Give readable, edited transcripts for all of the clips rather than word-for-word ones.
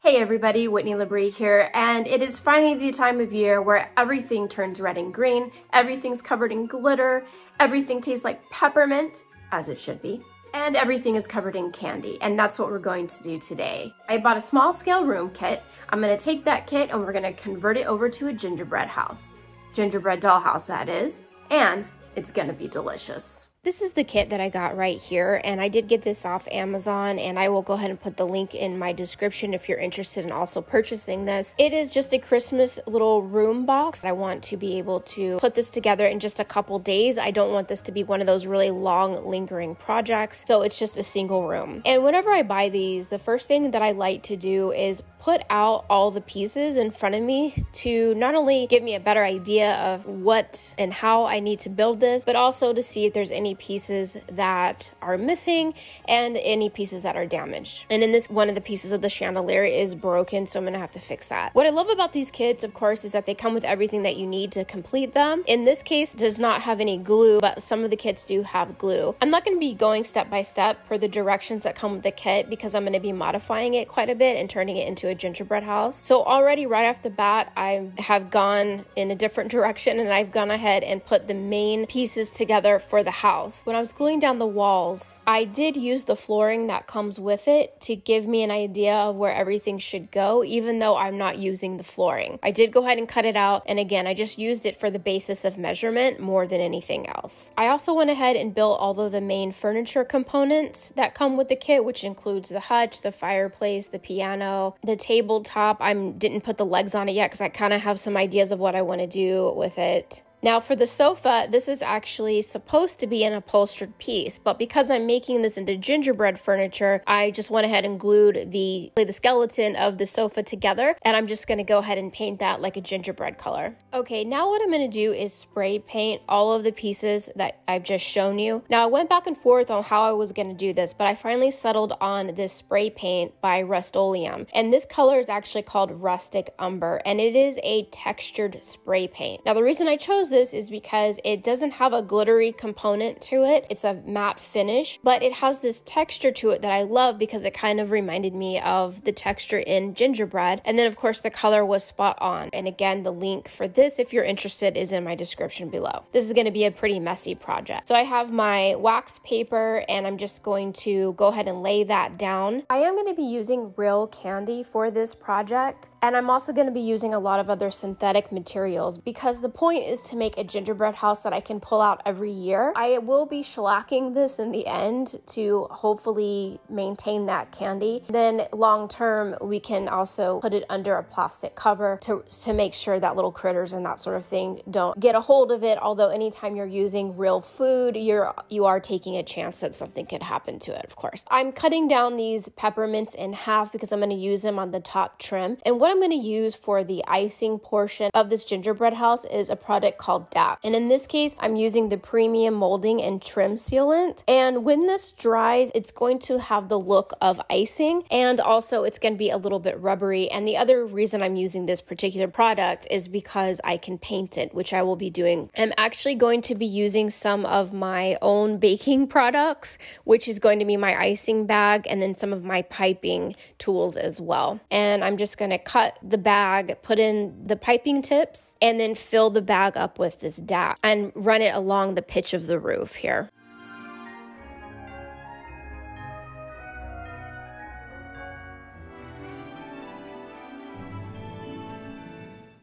Hey everybody, Whitney LaBrie here, and it is finally the time of year where everything turns red and green, everything's covered in glitter, everything tastes like peppermint, as it should be, and everything is covered in candy, and that's what we're going to do today. I bought a small scale room kit. I'm going to take that kit and we're going to convert it over to a gingerbread house. Gingerbread dollhouse, that is, and it's going to be delicious. This is the kit that I got right here, and I did get this off Amazon, and I will go ahead and put the link in my description if you're interested in also purchasing this. It is just a Christmas little room box. I want to be able to put this together in just a couple days. I don't want this to be one of those really long lingering projects, so it's just a single room. And whenever I buy these, the first thing that I like to do is put out all the pieces in front of me to not only give me a better idea of what and how I need to build this, but also to see if there's any pieces that are missing and any pieces that are damaged. And in this, one of the pieces of the chandelier is broken, so I'm gonna have to fix that. What I love about these kits, of course, is that they come with everything that you need to complete them. In this case, it does not have any glue, but some of the kits do have glue. I'm not gonna be going step by step per the directions that come with the kit because I'm gonna be modifying it quite a bit and turning it into a gingerbread house. So already right off the bat, I have gone in a different direction and I've gone ahead and put the main pieces together for the house. When I was gluing down the walls, I did use the flooring that comes with it to give me an idea of where everything should go, even though I'm not using the flooring. I did go ahead and cut it out, and again, I just used it for the basis of measurement more than anything else. I also went ahead and built all of the main furniture components that come with the kit, which includes the hutch, the fireplace, the piano, the tabletop. I didn't put the legs on it yet because I kind of have some ideas of what I want to do with it. Now for the sofa, this is actually supposed to be an upholstered piece, but because I'm making this into gingerbread furniture, I just went ahead and glued the skeleton of the sofa together, and I'm just going to go ahead and paint that like a gingerbread color. Okay, now what I'm going to do is spray paint all of the pieces that I've just shown you. Now I went back and forth on how I was going to do this, but I finally settled on this spray paint by Rust-Oleum, and this color is actually called Rustic Umber, and it is a textured spray paint. Now the reason I chose this is because it doesn't have a glittery component to it. It's a matte finish, but it has this texture to it that I love because it kind of reminded me of the texture in gingerbread. And then of course the color was spot on. And again, the link for this, if you're interested, is in my description below. This is going to be a pretty messy project. So I have my wax paper and I'm just going to go ahead and lay that down. I am going to be using real candy for this project. And I'm also going to be using a lot of other synthetic materials because the point is to make a gingerbread house that I can pull out every year. I will be shellacking this in the end to hopefully maintain that candy. Then long term, we can also put it under a plastic cover to make sure that little critters and that sort of thing don't get a hold of it. Although anytime you're using real food, you are taking a chance that something could happen to it, of course. I'm cutting down these peppermints in half because I'm going to use them on the top trim. And what I'm going to use for the icing portion of this gingerbread house is a product called DAP. And in this case, I'm using the premium molding and trim sealant. And when this dries, it's going to have the look of icing, and also it's going to be a little bit rubbery. And the other reason I'm using this particular product is because I can paint it, which I will be doing. I'm actually going to be using some of my own baking products, which is going to be my icing bag and then some of my piping tools as well. And I'm just going to cut the bag, put in the piping tips, and then fill the bag up with this DAP and run it along the pitch of the roof here.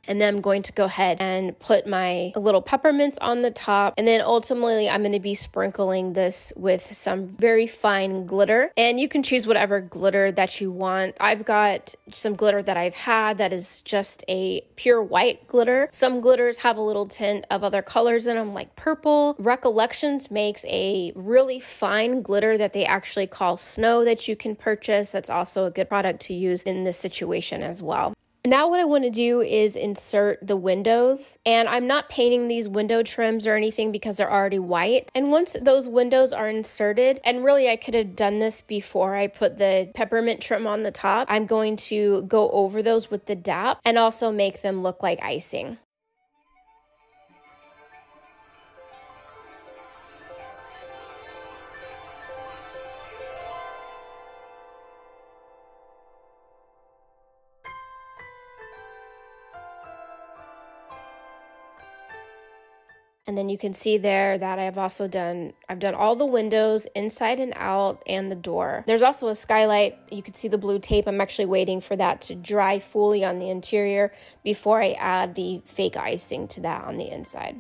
And then I'm going to go ahead and put my little peppermints on the top. And then ultimately, I'm going to be sprinkling this with some very fine glitter. And you can choose whatever glitter that you want. I've got some glitter that I've had that is just a pure white glitter. Some glitters have a little tint of other colors in them, like purple. Recollections makes a really fine glitter that they actually call snow that you can purchase. That's also a good product to use in this situation as well. Now what I want to do is insert the windows, and I'm not painting these window trims or anything because they're already white. And once those windows are inserted, and really I could have done this before I put the peppermint trim on the top, I'm going to go over those with the DAP and also make them look like icing. And then you can see there that I've done all the windows inside and out and the door. There's also a skylight. You can see the blue tape. I'm actually waiting for that to dry fully on the interior before I add the fake icing to that on the inside.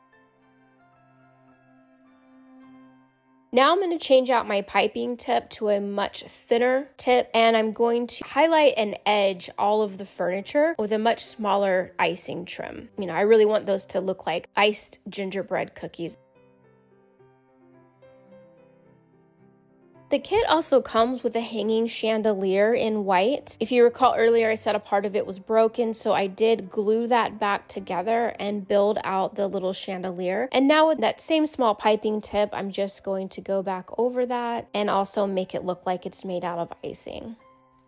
Now I'm going to change out my piping tip to a much thinner tip, and I'm going to highlight and edge all of the furniture with a much smaller icing trim. You know, I really want those to look like iced gingerbread cookies. The kit also comes with a hanging chandelier in white. If you recall earlier, I said a part of it was broken, so I did glue that back together and build out the little chandelier. And now with that same small piping tip, I'm just going to go back over that and also make it look like it's made out of icing.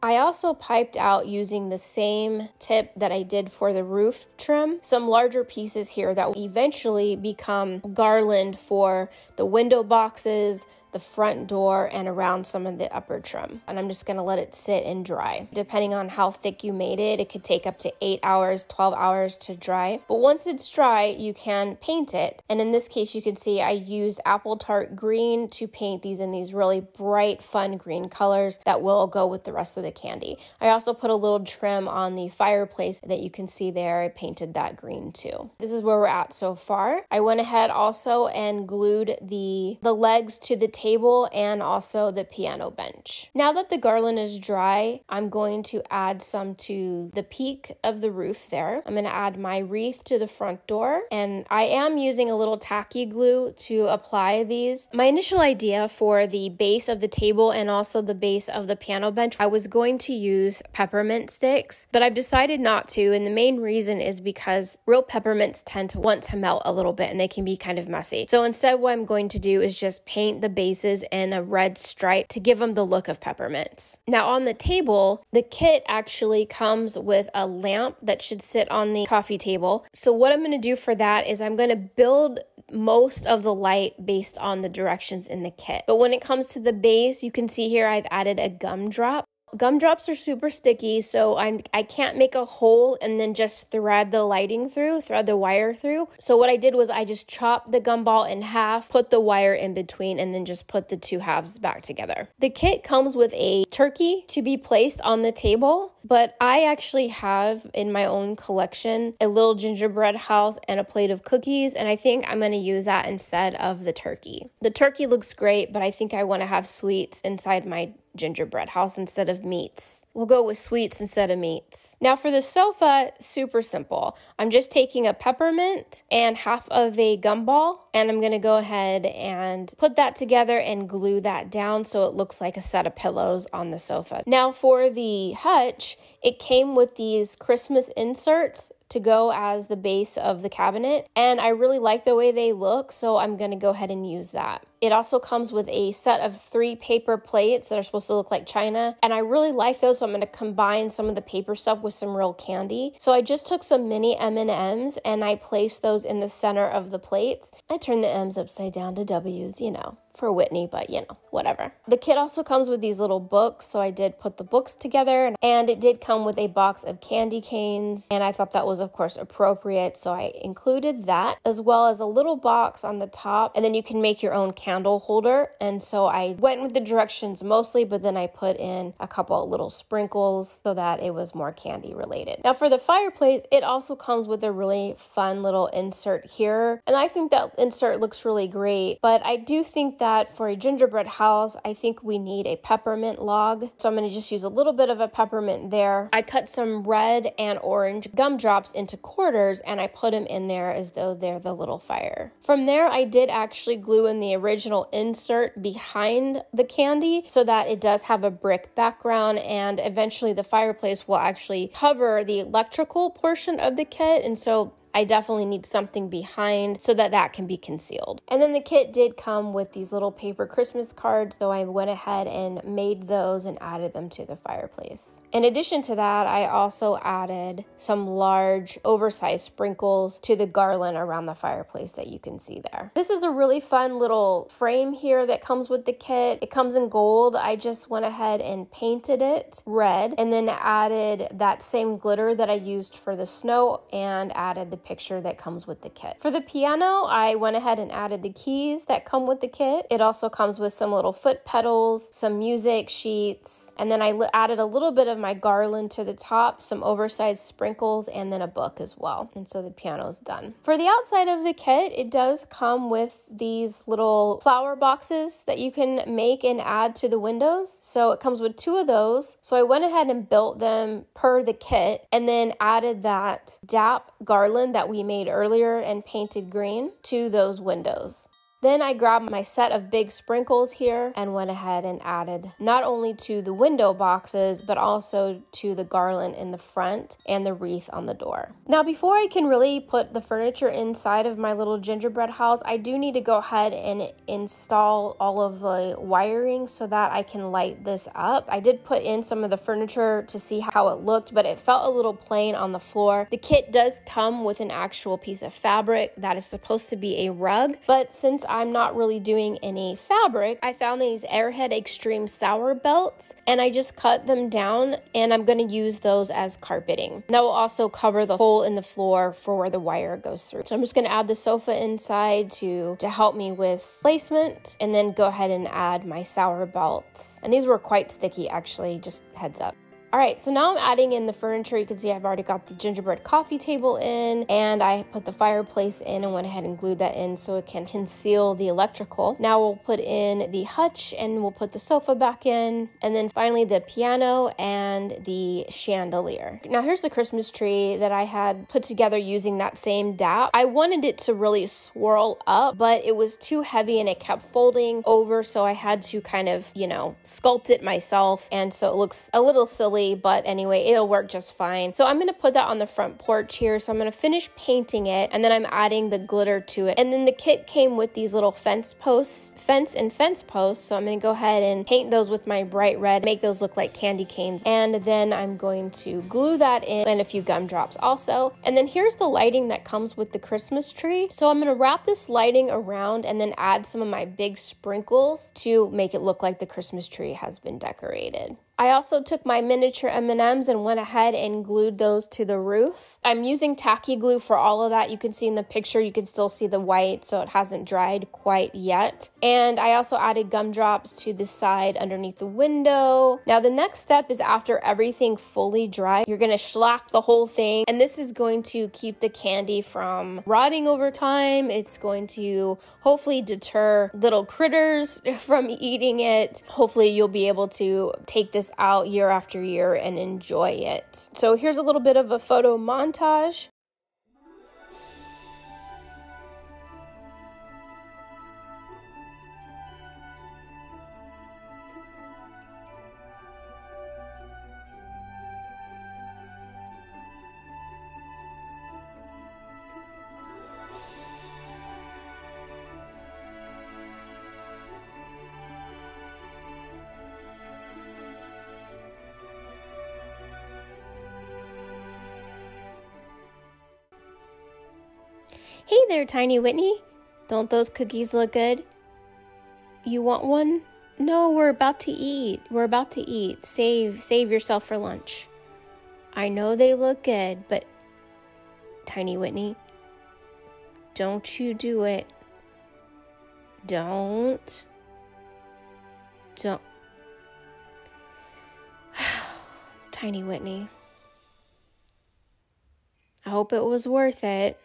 I also piped out using the same tip that I did for the roof trim, some larger pieces here that will eventually become garland for the window boxes, the front door, and around some of the upper trim. And I'm just gonna let it sit and dry. Depending on how thick you made it, it could take up to 8 hours, 12 hours to dry. But once it's dry, you can paint it. And in this case, you can see I used apple tart green to paint these in these really bright, fun green colors that will go with the rest of the candy. I also put a little trim on the fireplace that you can see there. I painted that green too. This is where we're at so far. I went ahead also and glued the legs to the table and also the piano bench. Now that the garland is dry, I'm going to add some to the peak of the roof there. I'm going to add my wreath to the front door, and I am using a little tacky glue to apply these. My initial idea for the base of the table and also the base of the piano bench, I was going to use peppermint sticks, but I've decided not to, and the main reason is because real peppermints tend to want to melt a little bit and they can be kind of messy. So instead what I'm going to do is just paint the bases in a red stripe to give them the look of peppermints. Now on the table, the kit actually comes with a lamp that should sit on the coffee table. So what I'm going to do for that is I'm going to build most of the light based on the directions in the kit. But when it comes to the base, you can see here I've added a gumdrop. Gumdrops are super sticky, so I can't make a hole and then just thread the wire through. So what I did was I just chopped the gumball in half, put the wire in between, and then just put the two halves back together. The kit comes with a turkey to be placed on the table, but I actually have in my own collection a little gingerbread house and a plate of cookies, and I think I'm going to use that instead of the turkey. The turkey looks great, but I think I want to have sweets inside my gingerbread house instead of meats. We'll go with sweets instead of meats. Now for the sofa, super simple. I'm just taking a peppermint and half of a gumball, and I'm going to go ahead and put that together and glue that down so it looks like a set of pillows on the sofa. Now for the hutch, it came with these Christmas inserts to go as the base of the cabinet, and I really like the way they look, so I'm going to go ahead and use that. It also comes with a set of 3 paper plates that are supposed to look like china, and I really like those, so I'm going to combine some of the paper stuff with some real candy. So I just took some mini M&Ms and I placed those in the center of the plates. I turned the M's upside down to W's, you know, for Whitney, but you know, whatever. The kit also comes with these little books, so I did put the books together, and it did come with a box of candy canes, and I thought that was of course appropriate, so I included that as well as a little box on the top, and then you can make your own candle holder. And so I went with the directions mostly, but then I put in a couple of little sprinkles so that it was more candy related. Now for the fireplace, it also comes with a really fun little insert here, and I think that insert looks really great, but I do think that for a gingerbread house, I think we need a peppermint log, so I'm going to just use a little bit of a peppermint there. I cut some red and orange gumdrops into quarters, and I put them in there as though they're the little fire. From there, I did actually glue in the original insert behind the candy so that it does have a brick background, and eventually the fireplace will actually cover the electrical portion of the kit, and so I definitely need something behind so that that can be concealed. And then the kit did come with these little paper Christmas cards, so I went ahead and made those and added them to the fireplace. In addition to that, I also added some large oversized sprinkles to the garland around the fireplace that you can see there. This is a really fun little frame here that comes with the kit. It comes in gold. I just went ahead and painted it red and then added that same glitter that I used for the snow and added the picture that comes with the kit. For the piano, I went ahead and added the keys that come with the kit. It also comes with some little foot pedals, some music sheets, and then I added a little bit of my garland to the top, some oversized sprinkles, and then a book as well. And so the piano's done. For the outside of the kit, it does come with these little flower boxes that you can make and add to the windows. So it comes with 2 of those. So I went ahead and built them per the kit and then added that DAP garland that we made earlier and painted green to those windows. Then I grabbed my set of big sprinkles here and went ahead and added not only to the window boxes, but also to the garland in the front and the wreath on the door. Now, before I can really put the furniture inside of my little gingerbread house, I do need to go ahead and install all of the wiring so that I can light this up. I did put in some of the furniture to see how it looked, but it felt a little plain on the floor. The kit does come with an actual piece of fabric that is supposed to be a rug, but since I'm not really doing any fabric, I found these Airhead Extreme Sour belts and I just cut them down and I'm going to use those as carpeting. That will also cover the hole in the floor for where the wire goes through. So I'm just going to add the sofa inside to help me with placement and then go ahead and add my sour belts. And these were quite sticky actually, just heads up. All right, so now I'm adding in the furniture. You can see I've already got the gingerbread coffee table in, and I put the fireplace in and went ahead and glued that in so it can conceal the electrical. Now we'll put in the hutch and we'll put the sofa back in, and then finally the piano and the chandelier. Now here's the Christmas tree that I had put together using that same DAP. I wanted it to really swirl up, but it was too heavy and it kept folding over, so I had to kind of, you know, sculpt it myself, and so it looks a little silly, but anyway, it'll work just fine. So I'm going to put that on the front porch here. So I'm going to finish painting it and then I'm adding the glitter to it. And then the kit came with these little fence posts. So I'm going to go ahead and paint those with my bright red, make those look like candy canes. And then I'm going to glue that in and a few gumdrops also. And then here's the lighting that comes with the Christmas tree. So I'm going to wrap this lighting around and then add some of my big sprinkles to make it look like the Christmas tree has been decorated. I also took my miniature M&Ms and went ahead and glued those to the roof. I'm using tacky glue for all of that. You can see in the picture, you can still see the white, so it hasn't dried quite yet. And I also added gumdrops to the side underneath the window. Now the next step is after everything fully dries, you're gonna shellac the whole thing. And this is going to keep the candy from rotting over time. It's going to hopefully deter little critters from eating it. Hopefully you'll be able to take this out year after year and enjoy it. So here's a little bit of a photo montage. Hey there, Tiny Whitney. Don't those cookies look good? You want one? No, we're about to eat. We're about to eat. Save yourself for lunch. I know they look good, but Tiny Whitney, don't you do it. Don't. Tiny Whitney. I hope it was worth it.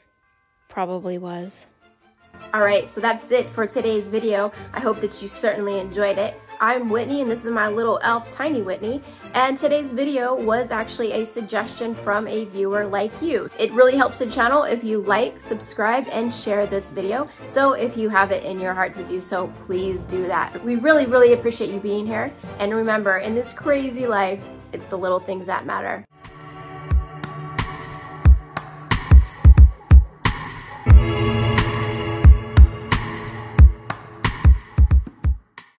Probably was. Alright, so that's it for today's video. I hope that you certainly enjoyed it. I'm Whitney and this is my little elf, Tiny Whitney, and today's video was actually a suggestion from a viewer like you. It really helps the channel if you like, subscribe, and share this video. So if you have it in your heart to do so, please do that. We really, really appreciate you being here. And remember, in this crazy life, it's the little things that matter.